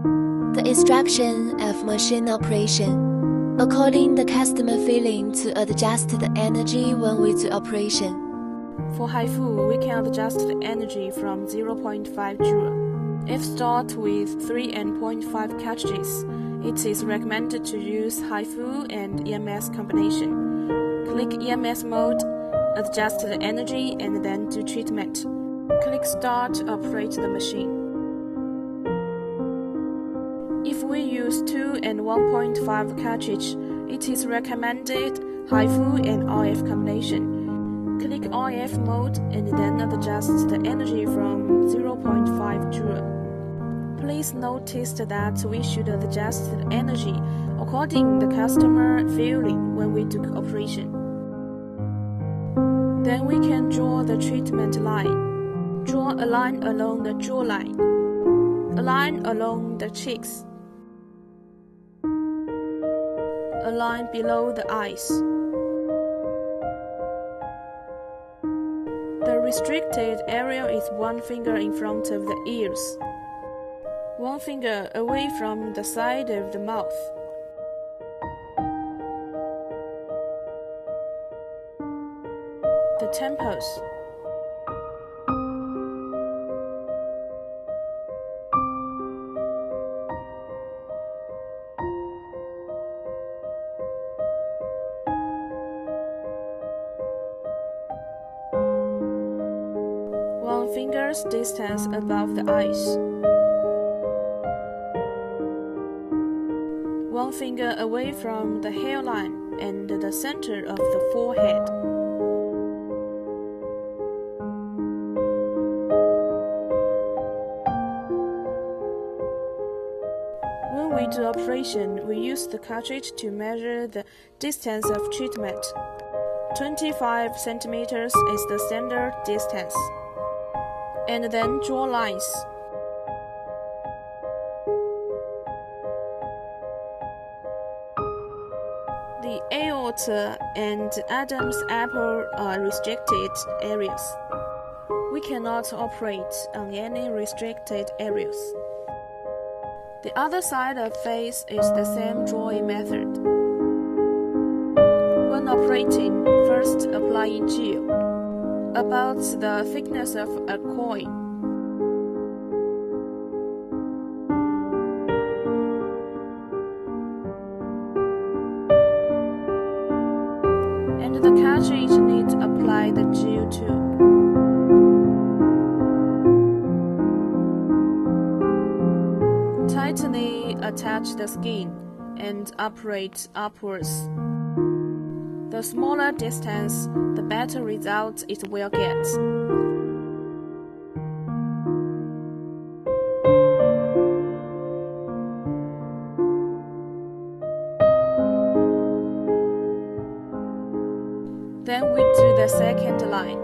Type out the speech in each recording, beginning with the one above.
The instruction of machine operation, according the customer feeling to adjust the energy when we do operation. For HIFU, we can adjust the energy from 0.5 joule. If stored with 3 and 0.5 cartridges, it is recommended to use HIFU and EMS combination. Click EMS mode, adjust the energy, and then do treatment. Click Start to operate the machine. If we use 2 and 1.5 cartridge, it is recommended HIFU and RF combination. Click RF mode and then adjust the energy from 0.5 joule. Please notice that we should adjust the energy according to the customer feeling when we do operation. Then we can draw the treatment line. Draw a line along the jawline, a line along the cheeks, a line below the eyes. The restricted area is 1 finger in front of the ears, 1 finger away from the side of the mouth. The temples. One finger's distance above the eyes. 1 finger away from the hairline and the center of the forehead. When we do operation, we use the cartridge to measure the distance of treatment. 25 centimeters is the standard distance. And then draw lines. The aorta and Adam's apple are restricted areas. We cannot operate on any restricted areas. The other side of face is the same drawing method. When operating, first applying gel, about the thickness of a coin. And the cartridge needs to apply the gel too. Tightly attach the skin and operate upwards. The smaller distance, the better result it will get. Then we do the second line.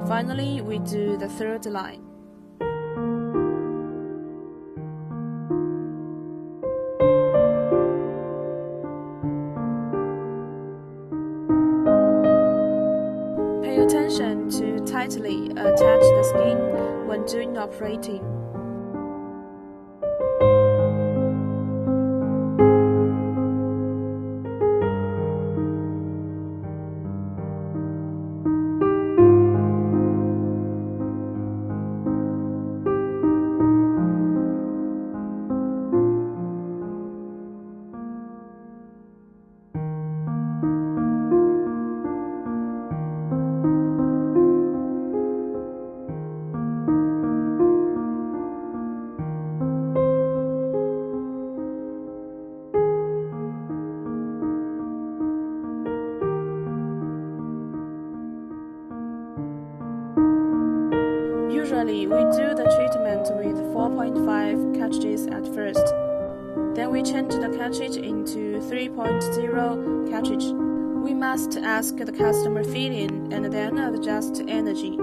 Finally, we do the third line. Pay attention to tightly attach the skin when doing operating. Usually, we do the treatment with 4.5 cartridges at first. Then we change the cartridge into 3.0 cartridge. We must ask the customer feeling and then adjust energy.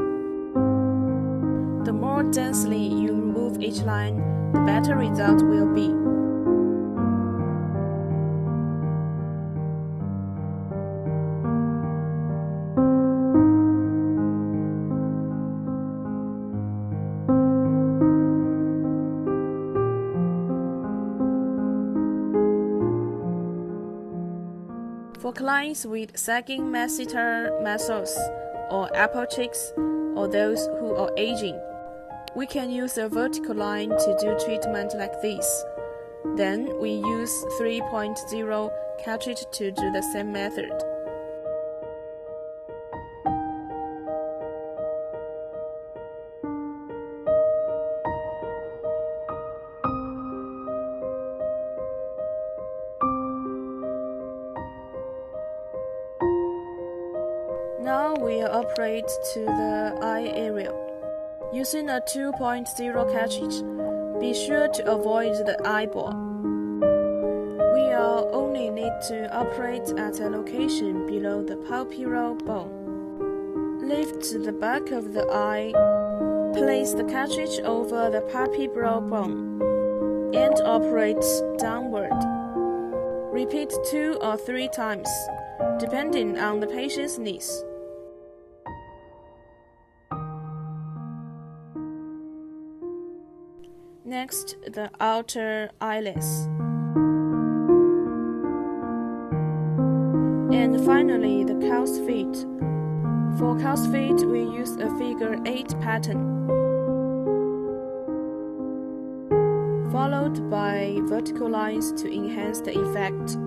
The more densely you remove each line, the better result will be. For clients with sagging masseter muscles or apple cheeks, or those who are aging, we can use a vertical line to do treatment like this. Then we use 3.0 cartridge to do the same method. Now we'll operate to the eye area. Using a 2.0 cartridge, be sure to avoid the eyeball. We'll only need to operate at a location below the palpebral bone. Lift the back of the eye, place the cartridge over the palpebral bone, and operate downward. Repeat 2 or 3 times, depending on the patient's needs. Next, the outer eyelids. And finally, the cow's feet. For cow's feet, we use a figure 8 pattern, followed by vertical lines to enhance the effect.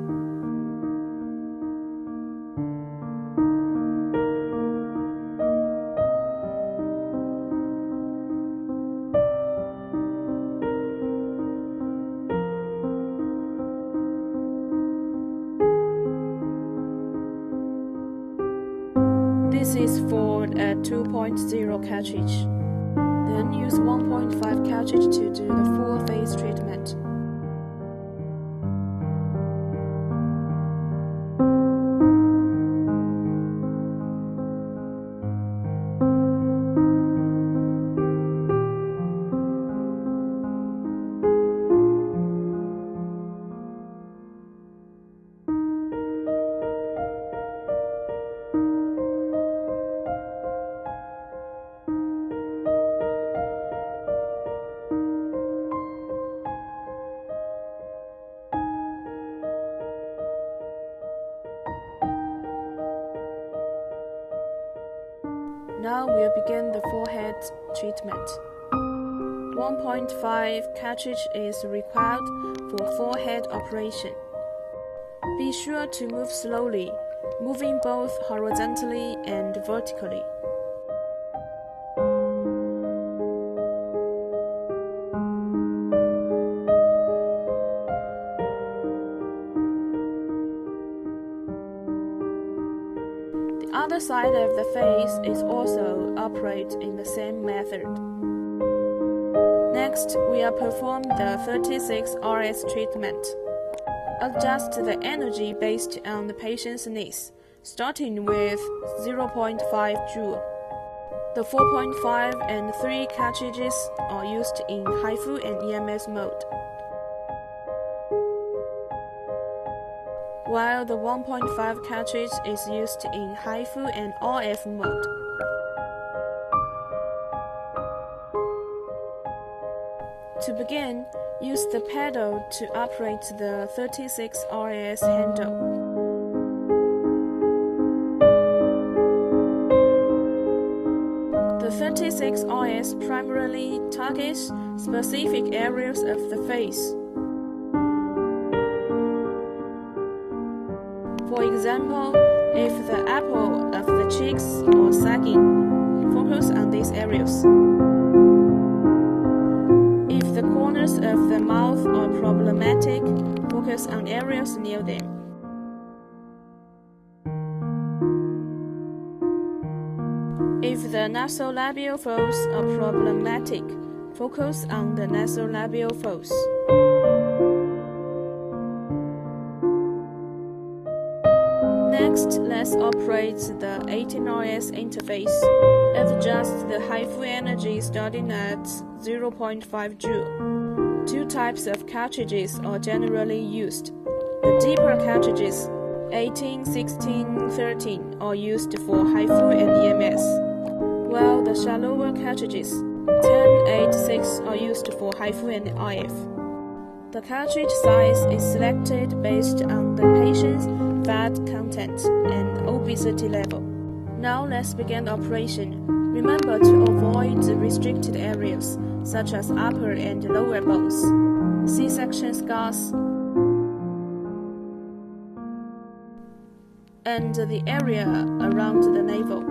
This is for a 2.0 cartridge. Then use 1.5 cartridge to do the full face treatment. Now we'll begin the forehead treatment. 1.5 cartridge is required for forehead operation. Be sure to move slowly, moving both horizontally and vertically. The other side of the face is also operate in the same method. Next, we'll perform the 36 RS treatment. Adjust the energy based on the patient's needs, starting with 0.5 joule. The 4.5 and 3 cartridges are used in HIFU and EMS mode, while the 1.5 cartridge is used in HIFU and RF mode. To begin, use the pedal to operate the 36 RS handle. The 36 RS primarily targets specific areas of the face. For example, if the apple of the cheeks are sagging, focus on these areas. If the corners of the mouth are problematic, focus on areas near them. If the nasolabial folds are problematic, focus on the nasolabial folds. Next, let's operate the 18 RS interface. Adjust the HIFU energy starting at 0.5 joule. 2 types of cartridges are generally used. The deeper cartridges, 18, 16, 13, are used for HIFU and EMS, while the shallower cartridges, 10, 8, 6, are used for HIFU and RF. The cartridge size is selected based on the patient's fat content, and obesity level. Now let's begin the operation. Remember to avoid restricted areas, such as upper and lower bones, C-section scars, and the area around the navel.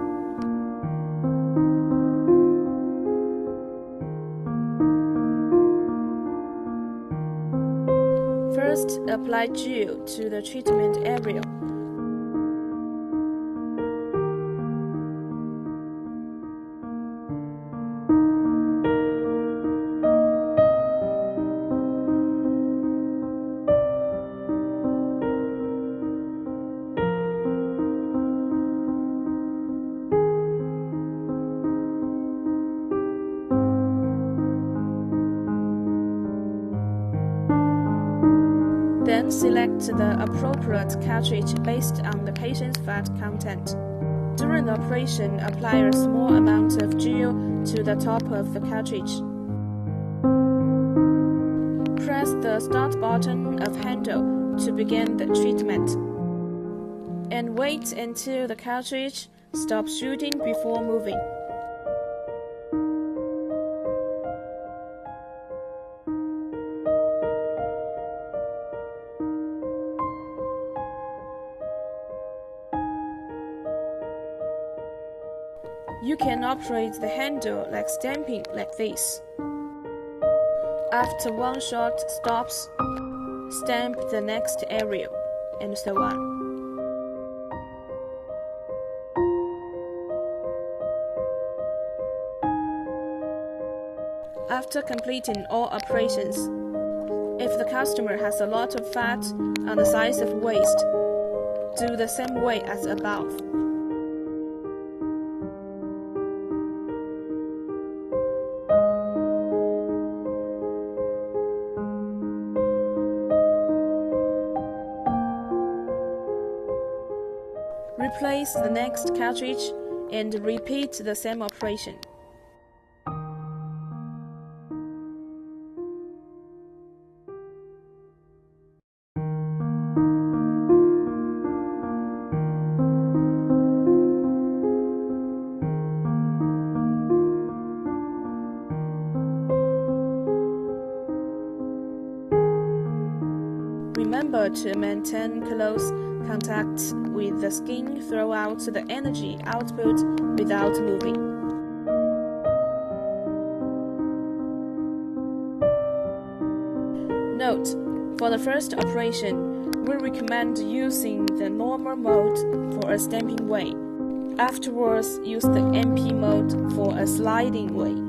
First, apply gel to the treatment area. Then select the appropriate cartridge based on the patient's fat content. During the operation, apply a small amount of gel to the top of the cartridge. Press the start button of handle to begin the treatment. And wait until the cartridge stops shooting before moving. You can operate the handle like stamping like this. After one shot stops, stamp the next area, and so on. After completing all operations, if the customer has a lot of fat on the size of waist, do the same way as above. Replace the next cartridge and repeat the same operation. Remember to maintain close contact with the skin throughout the energy output without moving. Note: for the first operation, we recommend using the normal mode for a stamping way. Afterwards, use the MP mode for a sliding way.